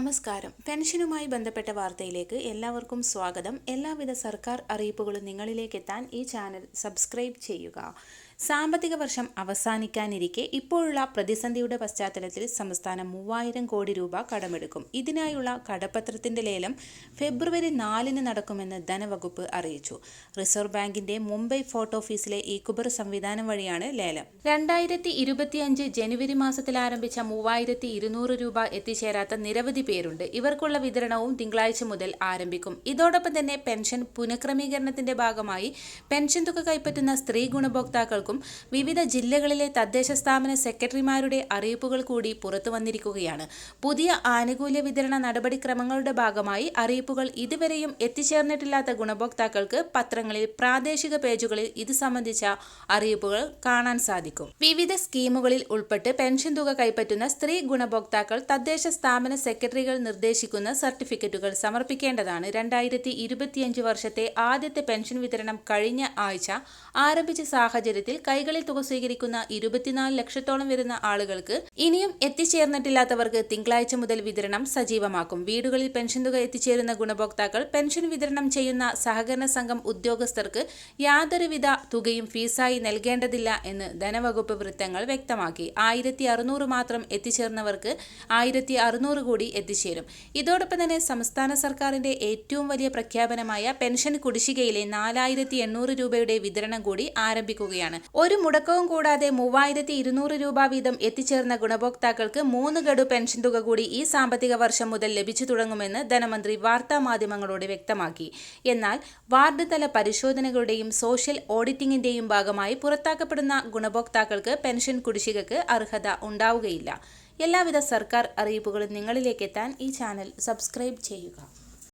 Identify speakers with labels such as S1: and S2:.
S1: നമസ്കാരം. പെൻഷനുമായി ബന്ധപ്പെട്ട വാർത്തയിലേക്ക് എല്ലാവർക്കും സ്വാഗതം. എല്ലാവിധ സർക്കാർ അറിയിപ്പുകളും നിങ്ങളിലേക്ക് എത്താൻ ഈ ചാനൽ സബ്സ്ക്രൈബ് ചെയ്യുക. സാമ്പത്തിക വർഷം അവസാനിക്കാനിരിക്കെ ഇപ്പോഴുള്ള പ്രതിസന്ധിയുടെ പശ്ചാത്തലത്തിൽ സംസ്ഥാനം 3000 കോടി രൂപ കടമെടുക്കും. ഇതിനായുള്ള കടപ്പത്രത്തിന്റെ ലേലം ഫെബ്രുവരി 4-ന് നടക്കുമെന്ന് ധനവകുപ്പ് അറിയിച്ചു. റിസർവ് ബാങ്കിന്റെ മുംബൈ ഫോർട്ട് ഓഫീസിലെ ഇ-കുബർ സംവിധാനം വഴിയാണ് ലേലം. 2025 ജനുവരി മാസത്തിൽ ആരംഭിച്ച 3200 രൂപ എത്തിച്ചേരാത്ത നിരവധി പേരുണ്ട്. ഇവർക്കുള്ള വിതരണവും തിങ്കളാഴ്ച മുതൽ ആരംഭിക്കും. ഇതോടൊപ്പം തന്നെ പെൻഷൻ പുനഃക്രമീകരണത്തിന്റെ ഭാഗമായി പെൻഷൻ തുക കൈപ്പറ്റുന്ന സ്ത്രീ ഗുണഭോക്താക്കൾക്കും വിവിധ ജില്ലകളിലെ തദ്ദേശ സ്ഥാപന സെക്രട്ടറിമാരുടെ അറിയിപ്പുകൾ കൂടി പുറത്തു വന്നിരിക്കുകയാണ്. പുതിയ ആനുകൂല്യ വിതരണ നടപടിക്രമങ്ങളുടെ ഭാഗമായി അറിയിപ്പുകൾ ഇതുവരെയും എത്തിച്ചേർന്നിട്ടില്ലാത്ത ഗുണഭോക്താക്കൾക്ക് പത്രങ്ങളിൽ പ്രാദേശിക പേജുകളിൽ ഇത് സംബന്ധിച്ച അറിയിപ്പുകൾ കാണാൻ സാധിക്കും. വിവിധ സ്കീമുകളിൽ ഉൾപ്പെട്ട് പെൻഷൻ തുക കൈപ്പറ്റുന്ന സ്ത്രീ ഗുണഭോക്താക്കൾ തദ്ദേശ സ്ഥാപന സെക്രട്ടറികൾ നിർദ്ദേശിക്കുന്ന സർട്ടിഫിക്കറ്റുകൾ സമർപ്പിക്കേണ്ടതാണ്. 2025 വർഷത്തെ ആദ്യത്തെ പെൻഷൻ വിതരണം കഴിഞ്ഞ ആഴ്ച ആരംഭിച്ച സാഹചര്യത്തിൽ കൈകളിൽ തുക സ്വീകരിക്കുന്ന 24 ലക്ഷത്തോളം വരുന്ന ആളുകൾക്ക് ഇനിയും എത്തിച്ചേർന്നിട്ടില്ലാത്തവർക്ക് തിങ്കളാഴ്ച മുതൽ വിതരണം സജീവമാക്കും. വീടുകളിൽ പെൻഷൻ തുക എത്തിച്ചേരുന്ന ഗുണഭോക്താക്കൾ പെൻഷൻ വിതരണം ചെയ്യുന്ന സഹകരണ സംഘം ഉദ്യോഗസ്ഥർക്ക് യാതൊരുവിധ തുകയും ഫീസായി നൽകേണ്ടതില്ല എന്ന് ധനവകുപ്പ് വൃത്തങ്ങൾ വ്യക്തമാക്കി. 1600 മാത്രം എത്തിച്ചേർന്നവർക്ക് 1600 കൂടി എത്തിച്ചേരും. ഇതോടൊപ്പം തന്നെ സംസ്ഥാന സർക്കാരിന്റെ ഏറ്റവും വലിയ പ്രഖ്യാപനമായ പെൻഷൻ കുടിശ്ശികയിലെ 4800 രൂപയുടെ വിതരണം കൂടി ആരംഭിക്കുകയാണ്. ഒരു മുടക്കവും കൂടാതെ 3200 രൂപ വീതം എത്തിച്ചേർന്ന ഗുണഭോക്താക്കൾക്ക് 3 ഗഡു പെൻഷൻ തുക കൂടി ഈ സാമ്പത്തിക വർഷം മുതൽ ലഭിച്ചു തുടങ്ങുമെന്ന് ധനമന്ത്രി വാർത്താ മാധ്യമങ്ങളോട് വ്യക്തമാക്കി. എന്നാൽ വാർഡ് തല പരിശോധനകളുടെയും സോഷ്യൽ ഓഡിറ്റിംഗിന്റെയും ഭാഗമായി പുറത്താക്കപ്പെടുന്ന ഗുണഭോക്താക്കൾക്ക് പെൻഷൻ കുടിശ്ശികക്ക് അർഹത ഉണ്ടാവുകയില്ല. എല്ലാവിധ സർക്കാർ അറിയിപ്പുകളും നിങ്ങളിലേക്ക് എത്താൻ ഈ ചാനൽ സബ്സ്ക്രൈബ് ചെയ്യുക.